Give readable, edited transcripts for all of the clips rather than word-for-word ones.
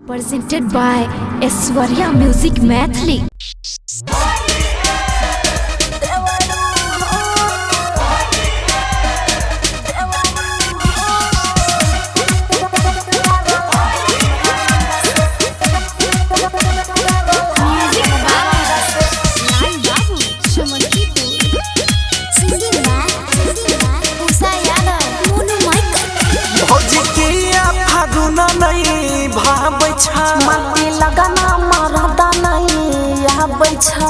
Presented by Aishwarya Music Mathli. माटी लगाना मरदा नहीं बैठा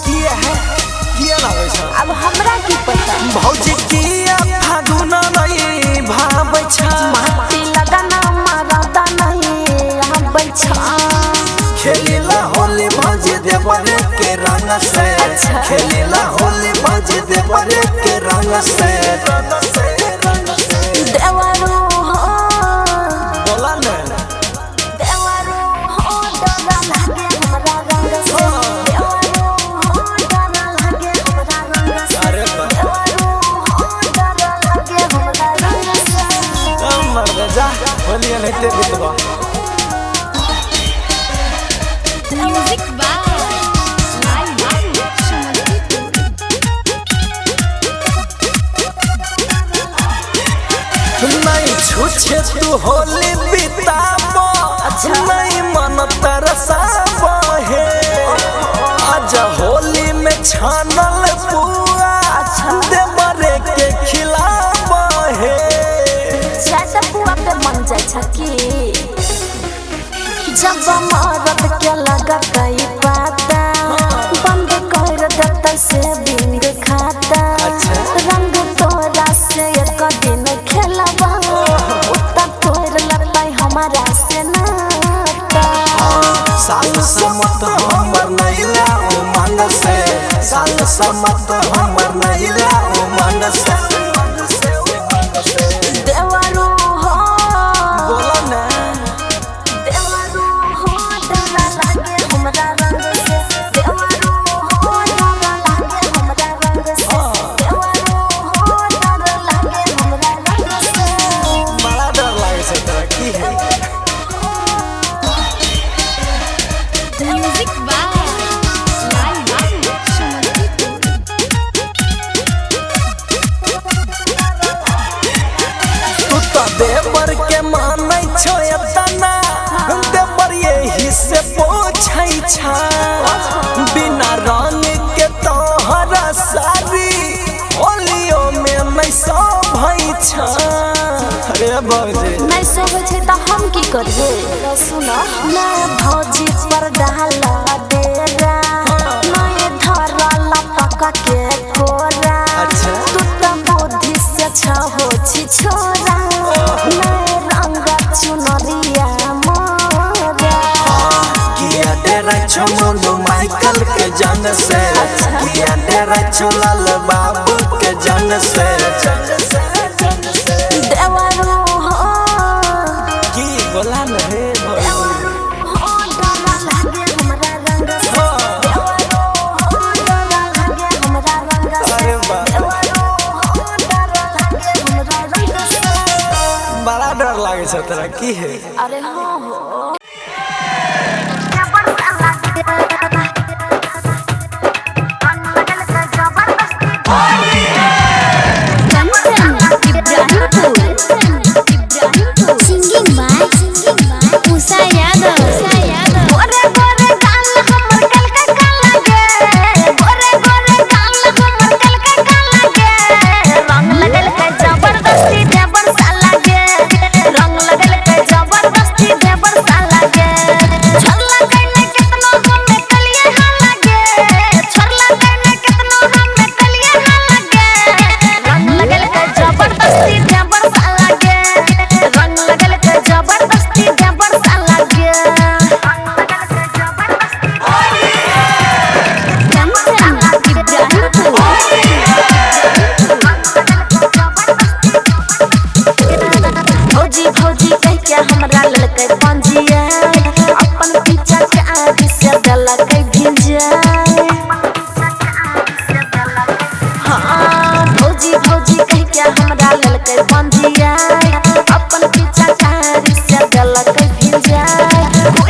किया है किया ना बैठा अब हमरा की पता भौजी किया फागुना नहीं भाबै छ माटी लगाना मरदा नहीं बैठा खेलीला होली भौजी देवरे के रंग से खेलीला होली भौजी देवरे के रंग से देवरो हो बोला ना देवरो हो डरा लगे हमरा रंग से देवरो हो डरा लगे हमरा रंग से अरे बा देवरो हो डरा लगे हमरा रंग से मर जा होली नहीं ते बितवा Music by नहीं छुछे तू होली बिताबो नहीं मन तरसाबो हे आजा होली में छानल पुआ देवरे के खिलाबो हे ज्यादा पुआ पे मन जाय छकी जब मरद के लगा कई पाता बंद कर देता से बिंग खाता रंग तोरा से एक दिन खेलबा उतना तोर लगता हमारा से नाता साल समत हमर नैला ओ मन से साल समत हमर नैला ओ मन से देवरो हो बोला ना देवरो हो डरा लागे हमरा रंग से देवरो हो डरा लागे हमरा रंग से देवरो हो डरा लागे हमरा रंग से बड़ा डर लागे छै तोरा की है Music by तू तो देवर के मानै छो एतना देवर यही से पूछै छ बिना रंग के तोहरा सारी होलियो में नहीं शोभै छ अरे भौजी नहीं सोबे छै त हम की करबे सुन ना भौजी पर डाला डेरा नहीं धरला पका के कोरा अच्छा। तू त बुद्धि से छ हो छी छोरा नहीं रंग चुनरिया मोरा किया डेरा छो मोनू माइकल के जंग से किया डेरा छो लाल बाबू के जंग से देवरो हो की बोला न हे भौजी हो डरा लागे हमरा रंग से देवरो हो डरा लागे हमरा रंग से अरे बा देवरो हो डरा लागे हमरा रंग से बड़ा डर लागे छै तोरा की है अरे हाँ हो Singing by Usa Yadav. गोरे गोरे गाल हमर कलका काला गे गोरे गोरे गाल हमर कलका काला गे रंग लगल के जबरदस्ती देवर साला गे रंग लगल के जबरदस्ती देवर साला गे छल्ला कइले कितना हमें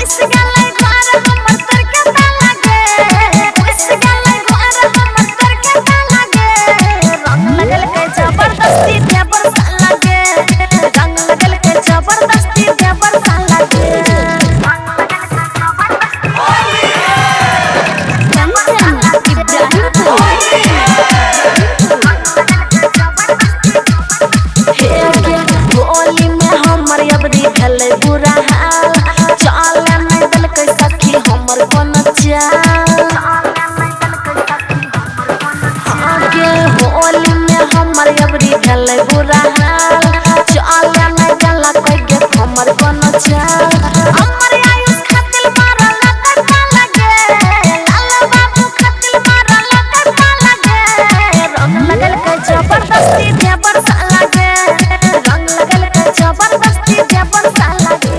घुस गेलै घर हमर तर के ताला गे घुस गेलै घर हमर तर के ताला गे रंग लगल के जबरदस्ती देवर साला गे रंग लगल के जबरदस्ती देवर साला गे होली में हमर अबरी भेलै बुरा हाल चले नहीं देलकै सखी हमर कोनो चाल आगे होली में हमर अबरी भेलै बुरा हाल चले नहीं देलकै गे हमर कोनो चाल हमर आयुष खातिर मारल लटका लगे लाल बाबू खातिर मारल लटका लगे रंग लगल के जबरदस्ती देवर साला गे रंग लगल के जबरदस्ती देवर साला गे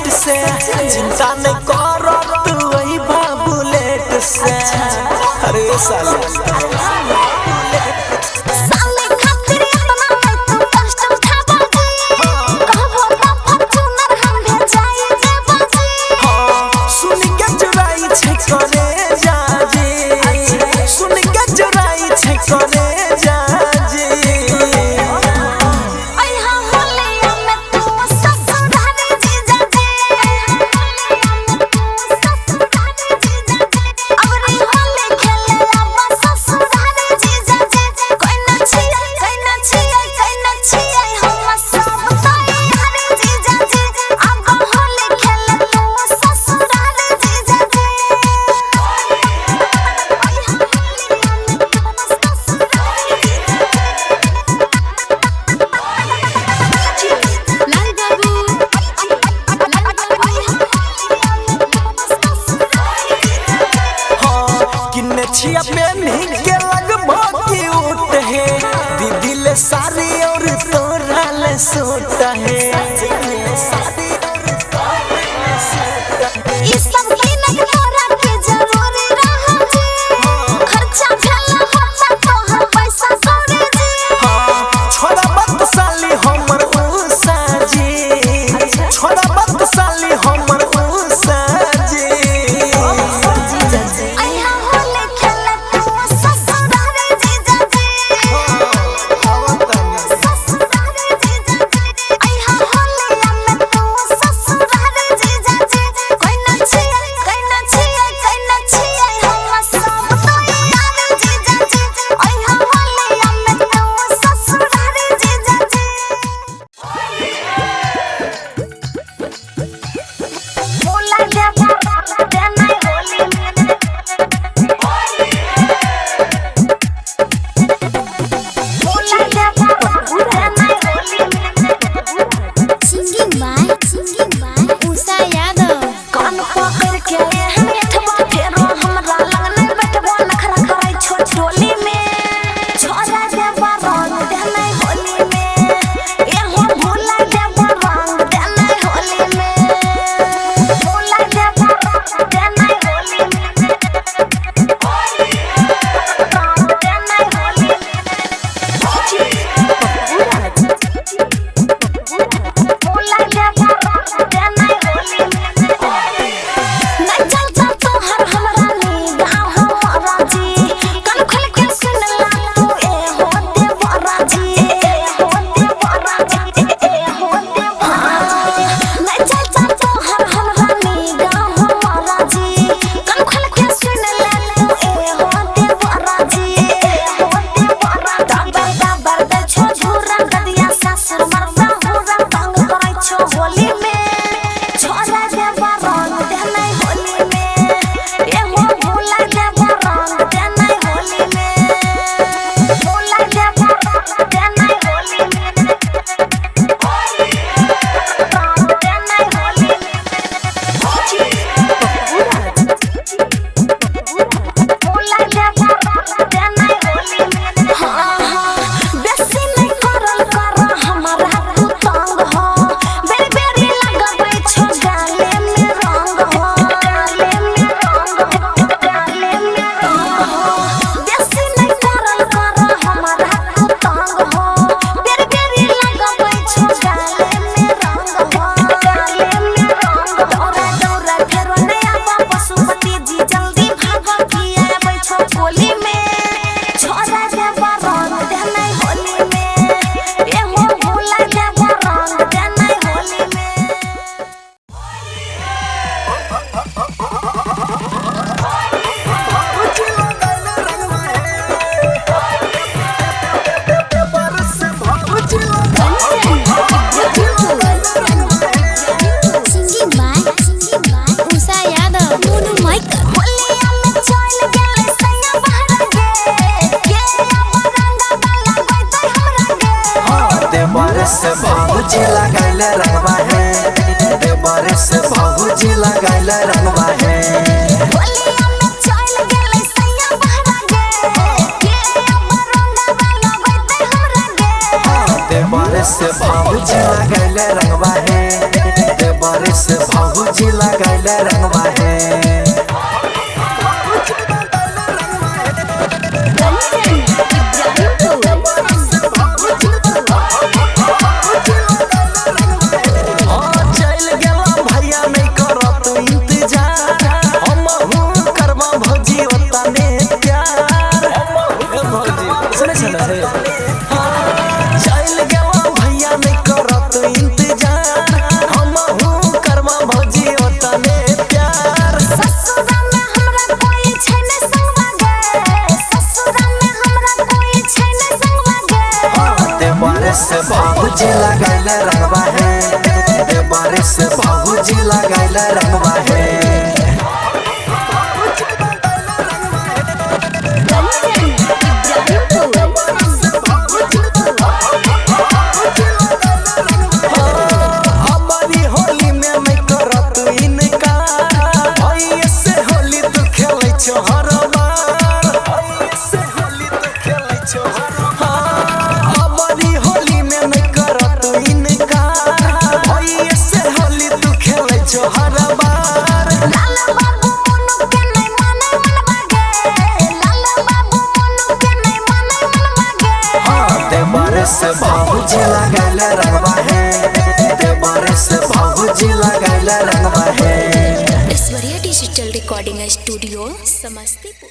चिंता नहीं करो तू वही बुलेट से अरे साले खातिर इतना मैं तू कष्ट उठाबा जी कहबो ना फॉर्च्यूनर हम भेजाई देबा जी हां सुन के चुराई छै करे जाजी सुन के चुराई छै करे जाजी छिया पे के लगभो क्यूट है दीदी ले साड़ी और तोरा ले सूट है ई सब की लग तोरा के जरूरी रहा जी खर्चा भेला होता तोहर पैसा कौड़ी जी हां छोड़ा मत साली हमर उसा जी छोड़ा मत साली हमर उसा जी होली देवर से भौजी लगाइले रंगवा है देवर से भौजी लगाइले रंगवा है होलिया में चल गेलै सैया बहरा गे के अब रंगा लगैते हमरा गे देवर से भौजी लगाइले रंगवा है देवर से भौजी लगाइले रंगवा है से भौजी लगाइले रंगवा है देवर से भौजी लगाइले रंगवा है हमारी होली में मैं करत इनका भैया से होली तू खेलै छो हर बार भैया से होली तू खेलै छो हर बार हमारी होली में मैं करत इनका भैया से होली तू खेलै छो हर बार लाल बाबू मोनू के नहीं माने मनवा गे लाल बाबू मोनू के नहीं माने मनवा गे देवर से भौजी लगाइले रंगवा है देवर से भौजी लगाइले रंगवा है Aishwarya digital recording studio Samastipur.